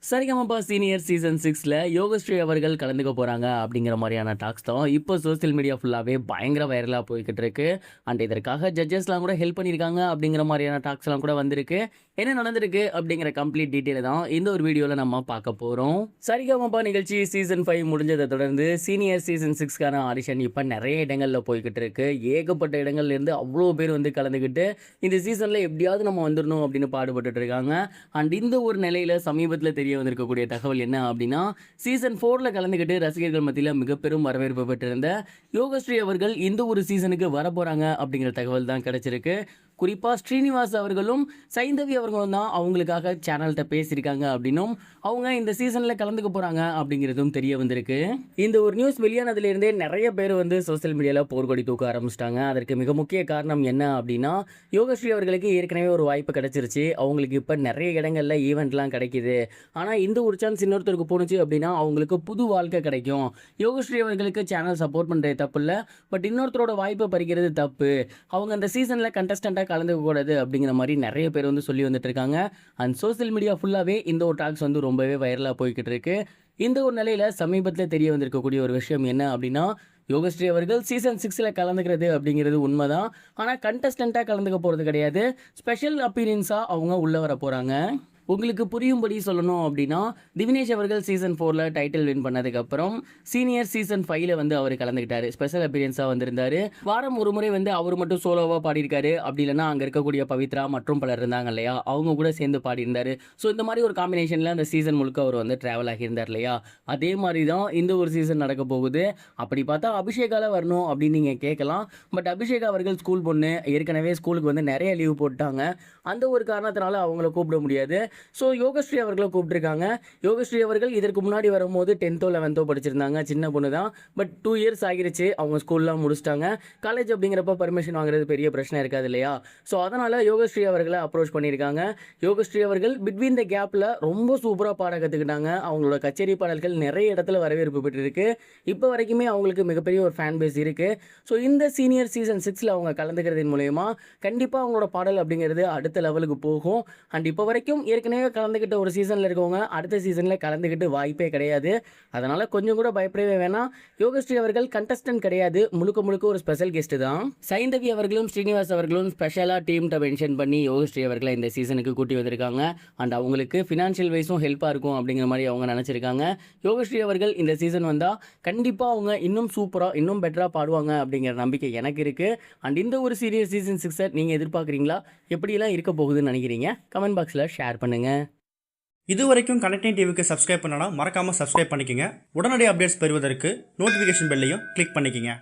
Sa Re Ga Ma Pa senior season 6ல Yogashree அவர்கள் கலந்துக்க போறாங்க அப்படிங்கிற மாதிரியான டாக்ஸ் தான் இப்போ சோசியல் மீடியா ஃபுல்லாவே பயங்கர வைரலா போய்கிட்டு இருக்கு. அண்ட் இதற்காக ஜட்ஜஸ்லாம் கூட ஹெல்ப் பண்ணியிருக்காங்க அப்படிங்கிற மாதிரியான டாக்ஸ்லாம் கூட வந்திருக்கு. என்ன நடந்திருக்கு அப்படிங்கிற கம்ப்ளீட் டீட்டெயில் தான் இந்த ஒரு வீடியோவில் நம்ம பார்க்க போகிறோம். சரிகமபா நிகழ்ச்சி சீசன் 5 முடிஞ்சதை தொடர்ந்து சீனியர் சீசன் 6க்கான ஆடிஷன் இப்போ நிறைய இடங்களில் போய்கிட்டு இருக்கு. ஏகப்பட்ட இடங்கள்லேருந்து அவ்வளோ பேர் வந்து கலந்துக்கிட்டு இந்த சீசனில் எப்படியாவது நம்ம வந்துடணும் அப்படின்னு பாடுபட்டு இருக்காங்க. அண்ட் இந்த ஒரு நிலையில் சமீபத்தில் தெரிய வந்திருக்கக்கூடிய தகவல் என்ன அப்படின்னா, சீசன் 4ல கலந்துக்கிட்டு ரசிகர்கள் மத்தியில் மிக பெரும் வரவேற்பு பெற்றிருந்த யோகஸ்ரீ அவர்கள் இந்த ஒரு சீசனுக்கு வரப்போறாங்க அப்படிங்கிற தகவல் தான் கிடைச்சிருக்கு. குறிப்பாக ஸ்ரீனிவாஸ் அவர்களும் சைந்தவி அவர்களும் தான் அவங்களுக்காக சேனல்கிட்ட பேசியிருக்காங்க அப்படின்னும் அவங்க இந்த சீசனில் கலந்துக்க போகிறாங்க அப்படிங்கிறதும் தெரிய வந்திருக்கு. இந்த ஒரு நியூஸ் வெளியானதுலேருந்தே நிறைய பேர் வந்து சோசியல் மீடியாவில் போர்க்கொடி தூக்க ஆரம்பிச்சிட்டாங்க. அதற்கு மிக முக்கிய காரணம் என்ன அப்படின்னா, யோகஸ்ரீ அவர்களுக்கு ஏற்கனவே ஒரு வாய்ப்பு கிடைச்சிருச்சு. அவங்களுக்கு இப்போ நிறைய இடங்களில் ஈவெண்ட்லாம் கிடைக்கிது. ஆனால் இந்த ஒரு சான்ஸ் இன்னொருத்தருக்கு போணுச்சு அப்படின்னா அவங்களுக்கு புது வாழ்க்கை கிடைக்கும். யோகஸ்ரீ அவர்களுக்கு சேனல் சப்போர்ட் பண்ணுறது தப்பு இல்லை, பட் இன்னொருத்தரோட வாய்ப்பை பறிக்கிறது தப்பு. அவங்க அந்த சீசனில் கண்டஸ்டண்ட்டாக கலந்துக்கூடாது அப்படிங்கிற மாதிரி நிறைய பேர் வந்து சொல்லி வந்துட்டு இருக்காங்க. அண்ட் சோசியல் மீடியா ஃபுல்லாகவே இந்த ஒரு டாக்ஸ் வந்து ரொம்பவே வைரலாக போய்கிட்டு இருக்கு. இந்த ஒரு நிலையில் சமீபத்தில் தெரிய வந்திருக்கக்கூடிய ஒரு விஷயம் என்ன அப்படின்னா, யோகஸ்ரீ அவர்கள் சீசன் 6ல் கலந்துக்கிறது அப்படிங்கிறது உண்மைதான். ஆனால் கண்டஸ்டண்ட்டாக கலந்துக்க போகிறது கிடையாது. ஸ்பெஷல் அப்பீரியன்ஸாக அவங்க உள்ளே வர போகிறாங்க. உங்களுக்கு புரியும்படி சொல்லணும் அப்படின்னா, திவினேஷ் அவர்கள் சீசன் 4ல் டைட்டில் வின் பண்ணதுக்கப்புறம் சீனியர் சீசன் 5ல் வந்து அவர் கலந்துக்கிட்டார். ஸ்பெஷல் அப்பீரியன்ஸாக வந்திருந்தார். வாரம் ஒரு முறை வந்து அவர் மட்டும் சோலோவாக பாடியிருக்காரு. அப்படி இல்லைனா அங்கே இருக்கக்கூடிய பவித்ரா மற்றும் பலர் இருந்தாங்க இல்லையா, அவங்க கூட சேர்ந்து பாடியிருந்தார். ஸோ இந்த மாதிரி ஒரு காம்பினேஷனில் அந்த சீசன் முழுக்க அவர் வந்து ட்ராவல் ஆகியிருந்தார் இல்லையா. அதே மாதிரி தான் இந்த ஒரு சீசன் நடக்க போகுது. அப்படி பார்த்தா அபிஷேகால வரணும் அப்படின்னு நீங்கள் கேட்கலாம். பட் அபிஷேகா அவர்கள் ஸ்கூல் பொண்ணு, ஏற்கனவே ஸ்கூலுக்கு வந்து நிறைய லீவ் போட்டாங்க. அந்த ஒரு காரணத்தினால அவங்கள கூப்பிட முடியாது. ஸோ யோகஸ்ரீ அவர்களை கூப்பிட்டுருக்காங்க. யோகஸ்ரீ அவர்கள் இதற்கு முன்னாடி வரும்போது 10th 11th படிச்சிருந்தாங்க. சின்ன பொண்ணு தான். பட் 2 years ஆகிருச்சு. அவங்க ஸ்கூல்லாம் முடிச்சிட்டாங்க. காலேஜ் அப்படிங்கிறப்ப பர்மிஷன் வாங்குறது பெரிய பிரச்சனை இருக்காது இல்லையா. ஸோ அதனால் யோகஸ்ரீ அவர்களை அப்ரோச் பண்ணியிருக்காங்க. யோகஸ்ரீ அவர்கள் பிட்வீன் த கேப்பில் ரொம்ப சூப்பராக பாட கற்றுக்கிட்டாங்க. அவங்களோட கச்சேரி பாடல்கள் நிறைய இடத்துல வரவேற்பு பெற்றிருக்கு. இப்போ வரைக்குமே அவங்களுக்கு மிகப்பெரிய ஒரு ஃபேன் பேஸ் இருக்குது. ஸோ இந்த சீனியர் சீசன் 6ல் அவங்க கலந்துக்கிறதின் மூலயமா கண்டிப்பாக அவங்களோட பாடல் அப்படிங்கிறது அடுத்த லெவலுக்கு போகும். அண்ட் இப்போ வரைக்கும் ஏற்கனவே கலந்துக்கிட்ட ஒரு சீசனில் இருக்கவங்க அடுத்த சீசனில் கலந்துக்கிட்டு வாய்ப்பே கிடையாது. அதனால் கொஞ்சம் கூட பயப்படவே வேணாம். யோகஸ்ரீ அவர்கள் கண்டஸ்டன்ட் கிடையாது, முழுக்க முழுக்க ஒரு ஸ்பெஷல் கெஸ்ட் தான். சைந்தவி அவர்களும் ஸ்ரீனிவாஸ் அவர்களும் ஸ்பெஷலாக டீம்கிட்ட மென்ஷன் பண்ணி யோகஸ்ரீ அவர்களை இந்த சீசனுக்கு கூட்டி வந்திருக்காங்க. அண்ட் அவங்களுக்கு ஃபினான்ஷியல் வைஸும் ஹெல்ப்பாக இருக்கும் அப்படிங்கிற மாதிரி அவங்க நினச்சிருக்காங்க. யோகஸ்ரீ அவர்கள் இந்த சீசன் வந்தால் கண்டிப்பாக அவங்க இன்னும் சூப்பராக இன்னும் பெட்டராக பாடுவாங்க அப்படிங்கிற நம்பிக்கை எனக்கு இருக்குது. அண்ட் இந்த ஒரு சீரியஸ் சீசன் 6 நீங்கள் எதிர்பார்க்குறீங்களா? எப்படியெல்லாம் இருக்க போகுதுன்னு நினைக்கிறீங்க? கமெண்ட் பாக்ஸில் ஷேர் பண்ணுங்கள். இது வரைக்கும் கனெக்டிங் டிவிக்கு சப்ஸ்கிரைப் பண்ணனா மறக்காமல் சப்ஸ்கிரைப் பண்ணிக்கங்க. உடனடி அப்டேட்ஸ் பெறுவதற்கு நோட்டிஃபிகேஷன் பெல்லையும் கிளிக் பண்ணிக்கங்க.